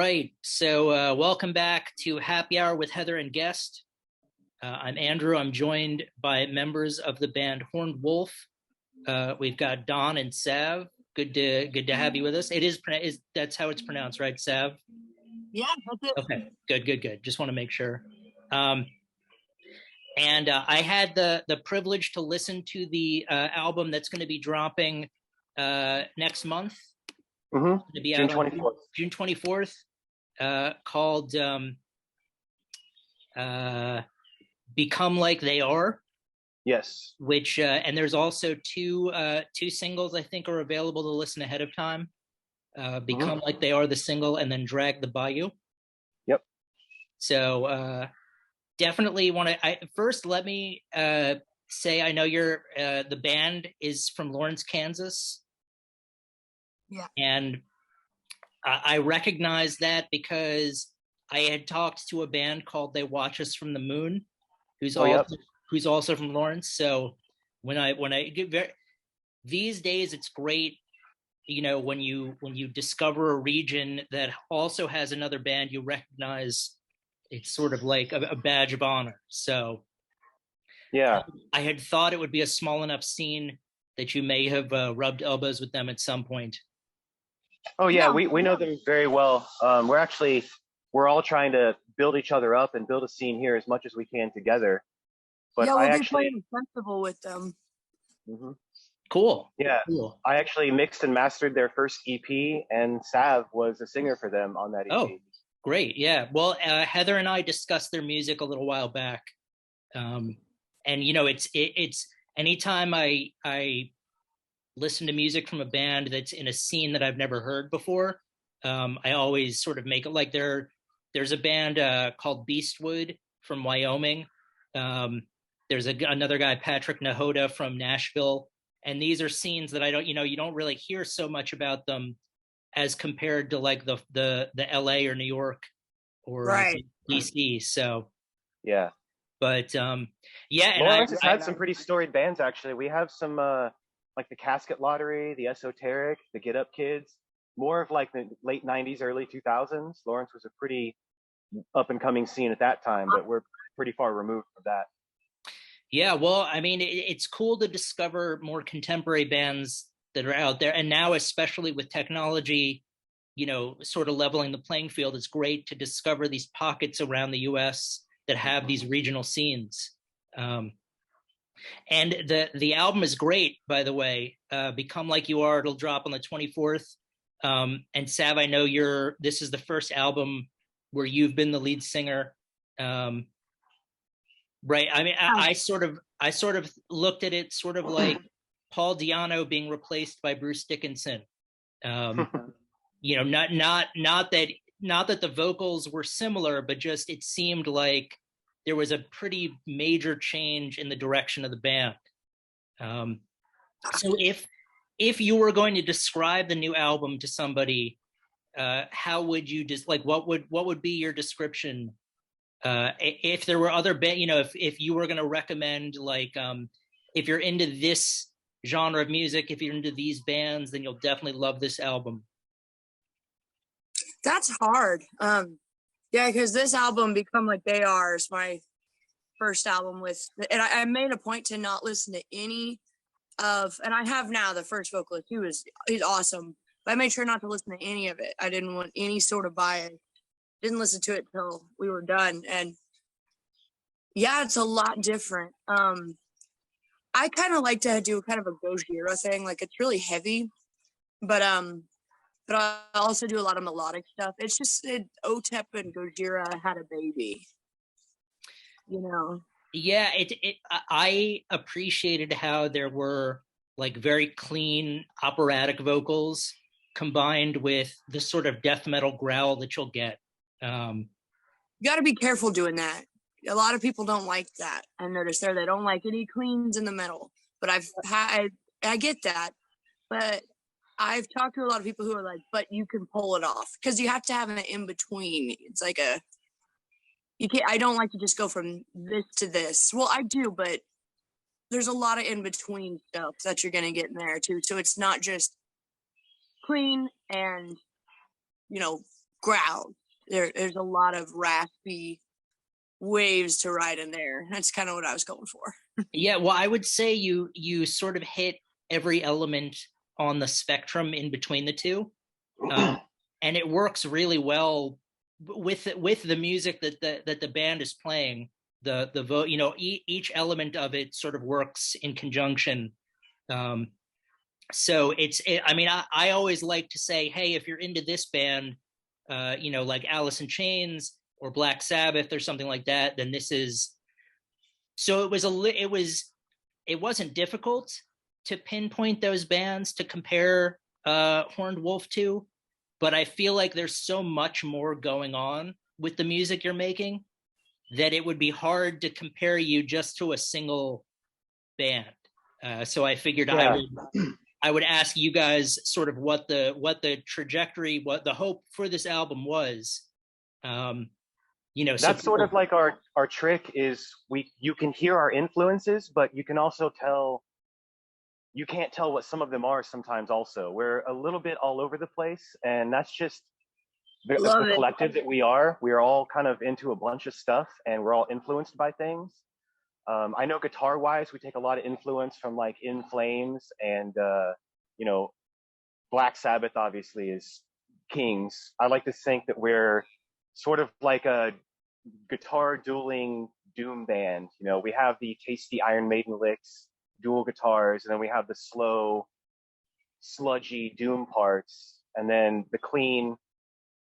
right. So, welcome back to Happy Hour with Heather and Guest. I'm Andrew. I'm joined by members of the band Horned Wolf. We've got Don and Sav. Good to have you with us. It is that's how it's pronounced, right, Sav? Yeah, that's it. Okay, good. Just want to make sure. Um, and I had the privilege to listen to the album that's going to be dropping next month. To be June out on 24th. June 24th, called "Become Like They Are." Yes. Which and there's also two singles I think are available to listen ahead of time. "Become Like They Are" the single, and then "Drag the Bayou." Yep. So definitely want to. First, let me say I know you're the band is from Lawrence, Kansas. Yeah. And I recognize that because I had talked to a band called They Watch Us from the Moon, who's also from Lawrence. So when I get these days, it's great, when you discover a region that also has another band you recognize. It's sort of like a badge of honor. So yeah, I had thought it would be a small enough scene that you may have rubbed elbows with them at some point. Oh yeah, we know them very well. We're all trying to build each other up and build a scene here as much as we can together. But yeah, we'll be playing a festival with them. Cool. Yeah, cool. I actually mixed and mastered their first EP, and Sav was a singer for them on that EP. Oh, great. Yeah. Well, Heather and I discussed their music a little while back. And it's anytime I listen to music from a band that's in a scene that I've never heard before, I always sort of make it like there's a band called Beastwood from Wyoming. There's another guy, Patrick Nahoda from Nashville. And these are scenes that you don't really hear so much about them as compared to like the LA or New York or right. DC. So yeah. But yeah, Lawrence has had some pretty storied bands actually. We have some like the Casket Lottery, the Esoteric, the Get Up Kids, more of like the late 90s, early 2000s. Lawrence was a pretty up and coming scene at that time, but we're pretty far removed from that. Yeah, well, I mean, it's cool to discover more contemporary bands that are out there. And now, especially with technology, sort of leveling the playing field, it's great to discover these pockets around the US that have these regional scenes. And the album is great, by the way. "Become Like You Are," it'll drop on the 24th. And Sav, I know this is the first album where you've been the lead singer. Right. I mean, I sort of looked at it sort of like Paul Di'Anno being replaced by Bruce Dickinson. Not that the vocals were similar, but just it seemed like there was a pretty major change in the direction of the band. So if you were going to describe the new album to somebody, how would you what would be your description? If there were other if you were going to recommend, if you're into this genre of music, if you're into these bands, then you'll definitely love this album. That's hard. Yeah, because this album, "Become Like They Are," is my first album and I made a point to not listen to any of, and I have now, the first vocalist. He's awesome, but I made sure not to listen to any of it. I didn't want any sort of bias. Didn't listen to it till we were done. And yeah, it's a lot different. I kind of like to do kind of a Gojira thing. Like, it's really heavy, but I also do a lot of melodic stuff. It's just Otep and Gojira had a baby, Yeah, I appreciated how there were like very clean operatic vocals combined with the sort of death metal growl that you'll get. You got to be careful doing that. A lot of people don't like that. I noticed they don't like any cleans in the metal. But I get that. But I've talked to a lot of people who are like, but you can pull it off, because you have to have an in between. It's like you can't. I don't like to just go from this to this. Well, I do, but there's a lot of in between stuff that you're gonna get in there too. So it's not just clean and growl. There's a lot of raspy waves to ride in there. That's kind of what I was going for. Yeah, well, I would say you sort of hit every element on the spectrum in between the two, and it works really well with the music that the band is playing. The vote, each element of it sort of works in conjunction. So I mean, I always like to say, hey, if you're into this band, like Alice in Chains or Black Sabbath or something like that, then this is. So it wasn't difficult to pinpoint those bands to compare Horned Wolf to, but I feel like there's so much more going on with the music you're making that it would be hard to compare you just to a single band. So I figured I would ask you guys sort of what the trajectory, what the hope for this album was. That's sort of like our trick is you can hear our influences, but you can also you can't tell what some of them are sometimes also. We're a little bit all over the place, and that's just the collective that we are. We are all kind of into a bunch of stuff, and we're all influenced by things. I know guitar-wise, we take a lot of influence from like In Flames and, Black Sabbath obviously is kings. I like to think that we're sort of like a guitar dueling doom band. We have the tasty Iron Maiden licks, dual guitars, and then we have the slow, sludgy doom parts, and then the clean,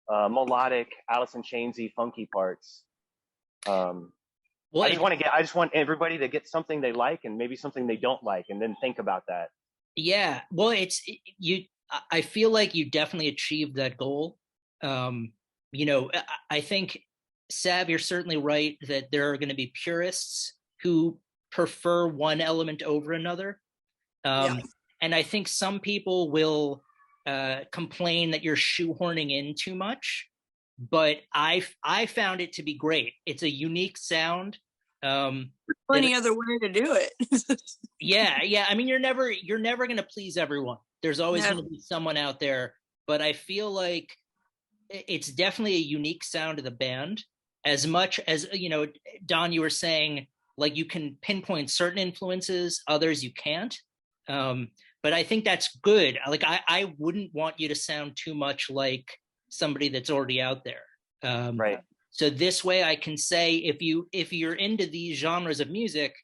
melodic Alice in Chainsy funky parts. I just want everybody to get something they like and maybe something they don't like, and then think about that. Yeah, well, I feel like you definitely achieved that goal. I think, Sav, you're certainly right that there are going to be purists who prefer one element over another. And I think some people will complain that you're shoehorning in too much, but I found it to be great. It's a unique sound. Any other way to do it. yeah. I mean, you're never going to please everyone. There's always going to be someone out there, but I feel like it's definitely a unique sound of the band. As much as, Don, you were saying, like, you can pinpoint certain influences, others you can't. But I think that's good. Like, I wouldn't want you to sound too much like somebody that's already out there. Right. So this way I can say, if you're into these genres of music,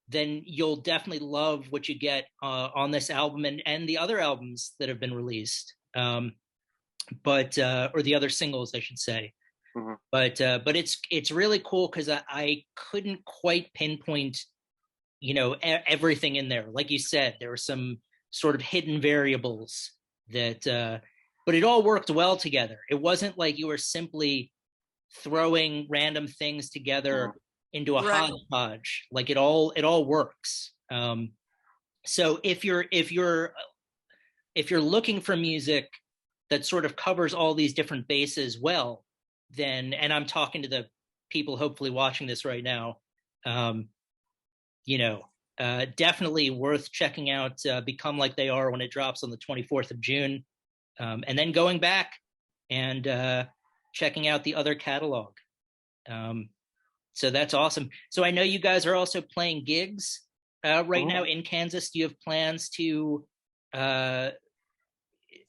then you'll definitely love what you get on this album and the other albums that have been released. Or the other singles, I should say. Mm-hmm. But it's really cool because I couldn't quite pinpoint, everything in there. Like you said, there were some sort of hidden variables that, but it all worked well together. It wasn't like you were simply throwing random things together into a hodgepodge. Like it all works. So if you're looking for music that sort of covers all these different bases well, then, and I'm talking to the people hopefully watching this right now, definitely worth checking out Become Like They Are when it drops on the 24th of June, and then going back and checking out the other catalog. So that's awesome. So I know you guys are also playing gigs right now in Kansas. Do you have plans to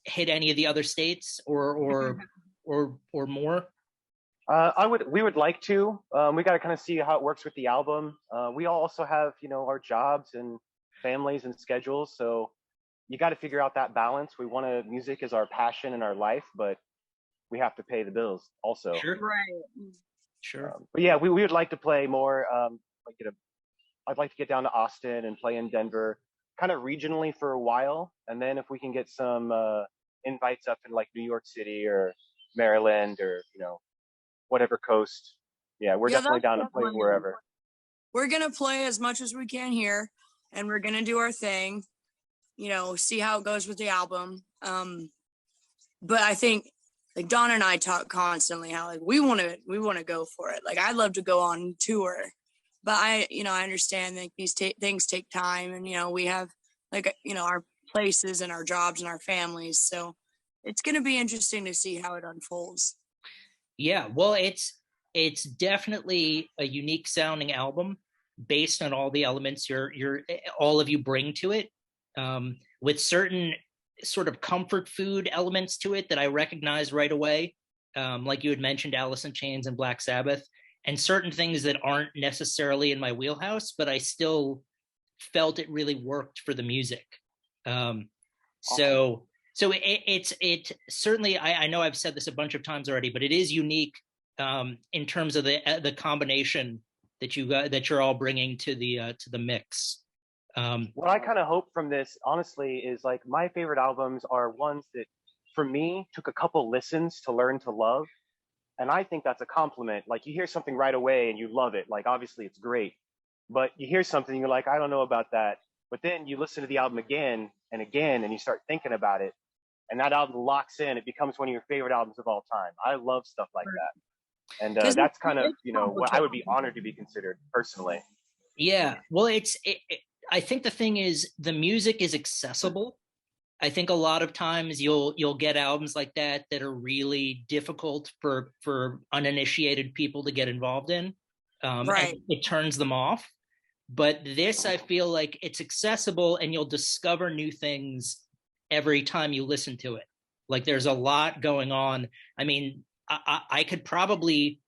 hit any of the other states or more? We would like to. We got to kind of see how it works with the album. We all also have, our jobs and families and schedules. So you got to figure out that balance. Music is our passion and our life, but we have to pay the bills also. Sure. Right. Sure. But yeah, we would like to play more. I'd like to get down to Austin and play in Denver, kind of regionally for a while. And then if we can get some invites up in like New York City or Maryland or, whatever coast. Yeah, we're definitely down to play wherever. We're going to play as much as we can here, and we're going to do our thing, see how it goes with the album. But I think like Don and I talk constantly how like we want to go for it. Like I'd love to go on tour, but I understand that these things take time, and we have like our places and our jobs and our families. So it's going to be interesting to see how it unfolds. Yeah, well, it's definitely a unique sounding album based on all the elements you're all of you bring to it, with certain sort of comfort food elements to it that I recognize right away, like you had mentioned, Alice in Chains and Black Sabbath, and certain things that aren't necessarily in my wheelhouse, but I still felt it really worked for the music. Um, so so it certainly, I know I've said this a bunch of times already, but it is unique, in terms of the combination that you're all bringing to the mix. What I kind of hope from this, honestly, is like my favorite albums are ones that, for me, took a couple listens to learn to love. And I think that's a compliment. Like you hear something right away and you love it. Like obviously it's great. But you hear something and you're like, I don't know about that. But then you listen to the album again and again and you start thinking about it. And that album locks in. It becomes one of your favorite albums of all time. I love stuff like that. And that's kind of, what I would be honored to be considered personally. Yeah, well, I think the thing is the music is accessible. I think a lot of times you'll get albums like that are really difficult for uninitiated people to get involved in, Right. and it turns them off. But this, I feel like it's accessible, and you'll discover new things every time you listen to it. Like there's a lot going on. I mean, I could probably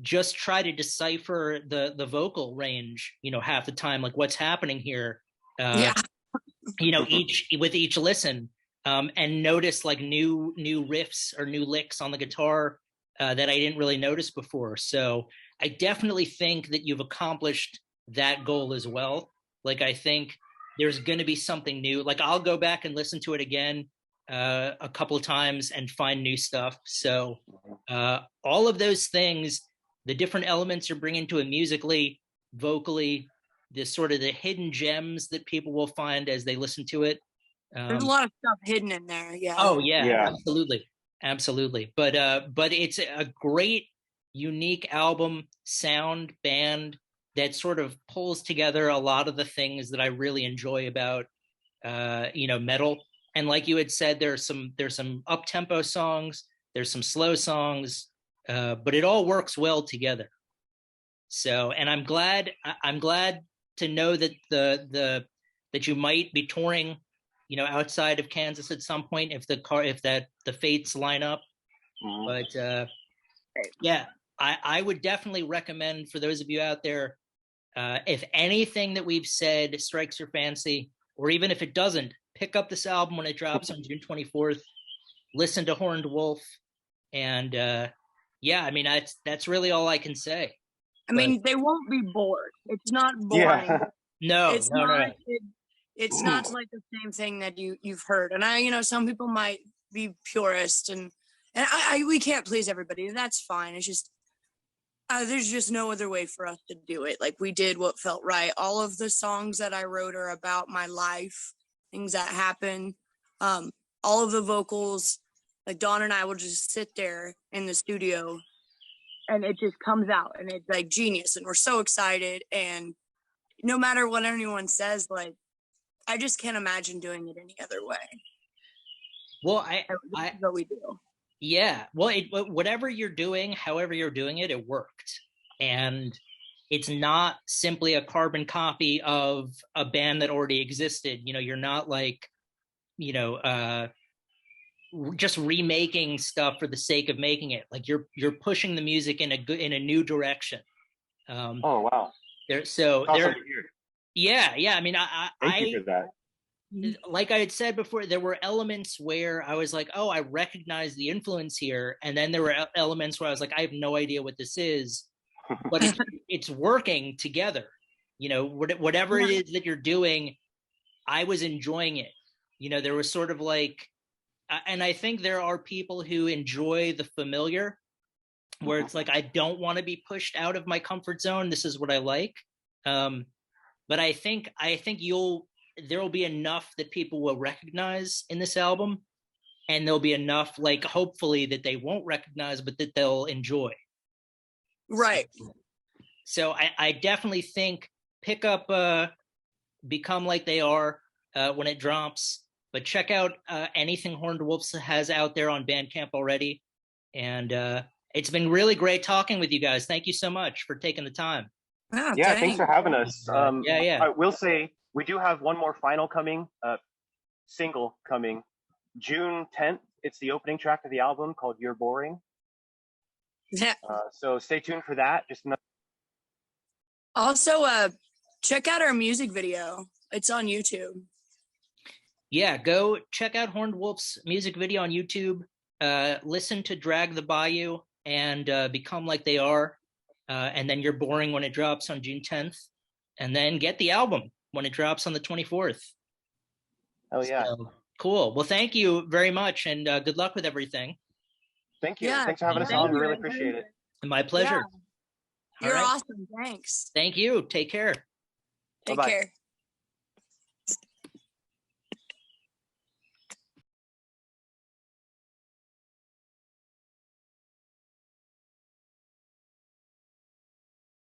just try to decipher the vocal range, half the time, like what's happening here. Yeah. Each listen, and notice like new riffs or new licks on the guitar, that I didn't really notice before. So I definitely think that you've accomplished that goal as well. Like I think there's going to be something new. Like I'll go back and listen to it again, a couple of times and find new stuff. So all of those things, the different elements you're bringing to it musically, vocally, the sort of the hidden gems that people will find as they listen to it. There's a lot of stuff hidden in there. Yeah. Oh yeah, Yeah. absolutely. But it's a great, unique album, sound, band that sort of pulls together a lot of the things that I really enjoy about metal. And like you had said, there's some up tempo songs, there's some slow songs, but it all works well together. So, and I'm glad to know that that you might be touring, outside of Kansas at some point if the fates line up. Mhm. But yeah, I would definitely recommend, for those of you out there, if anything that we've said strikes your fancy, or even if it doesn't, pick up this album when it drops on June 24th. Listen to Horned Wolf, and yeah, I mean that's really all I can say. I mean, they won't be bored. It's not boring. Yeah. No, It's no, not. no. It's not like the same thing that you've heard. And some people might be purist, and we can't please everybody, and that's fine. It's just there's just no other way for us to do it. Like we did what felt right. All of the songs that I wrote are about my life, things that happen. All of the vocals, like Don and I will just sit there in the studio and it just comes out and it's like genius. And we're so excited. And no matter what anyone says, like, I just can't imagine doing it any other way. Well, This is what we do. Yeah, well, whatever you're doing, however you're doing it, it worked. And it's not simply a carbon copy of a band that already existed. You're not like, just remaking stuff for the sake of making it. Like you're pushing the music in a new direction. Oh wow. So Awesome there, to hear. yeah. I mean, Thank you for that. like I had said before, there were elements where I was like, oh, I recognize the influence here. And then there were elements where I was like, I have no idea what this is, but it's working together. Whatever it is that you're doing, I was enjoying it. There was sort of like, and I think there are people who enjoy the familiar, where it's like, I don't want to be pushed out of my comfort zone. This is what I like. But I think there will be enough that people will recognize in this album, and there'll be enough, like, hopefully, that they won't recognize, but that they'll enjoy. Right. So I definitely think pick up Become Like They Are when it drops. but check out anything Horned Wolves has out there on Bandcamp already. And it's been really great talking with you guys. Thank you so much for taking the time. Oh, Yeah, thanks for having us. Yeah. I will say we do have one more final coming, single coming, June 10th. It's the opening track of the album called "You're Boring." Yeah. So stay tuned for that. Also, check out our music video. It's on YouTube. Yeah, go check out Horned Wolf's music video on YouTube. Listen to Drag the Bayou and Become Like They Are. And then You're Boring when it drops on June 10th. And then get the album when it drops on the 24th. Oh, yeah. So, cool. Well, thank you very much. And good luck with everything. Thank you. Yeah, Thanks for having us on. We really appreciate it. My pleasure. Yeah. You're awesome. Thanks. Thank you. Take care. Take Bye-bye. care.